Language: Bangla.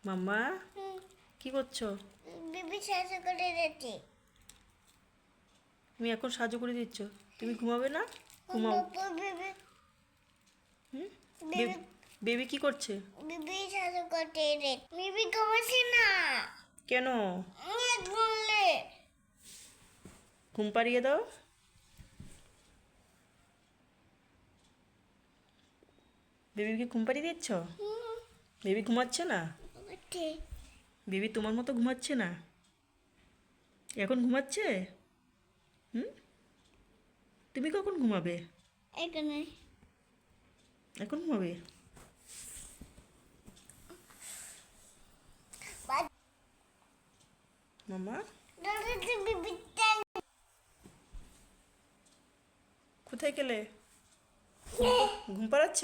মাম্মা কি করছো? বিবি সাজু করে দিচ্ছি। তুমি এখন সাজু করে দিচ্ছ? তুমি ঘুমাবে না? ঘুমাও। বিবি হুম? বিবি বেবি কি করছে? বিবি সাজু করে দিচ্ছি। বিবি ঘুমাচ্ছে না। কেন? ঘুমলে ঘুম পাড়িয়ে দাও। বেবিকে ঘুম পাড়িয়ে দিচ্ছ? বেবি ঘুমাচ্ছে না? বেবি তোমার মতো ঘুমাচ্ছে না? এখন ঘুমাচ্ছে? হুম? তুমি কখন ঘুমাবে? এখানে এখন ঘুমাবে? মামা বিবি কোথায় গেলে? ঘুম পাড়াচ্ছ?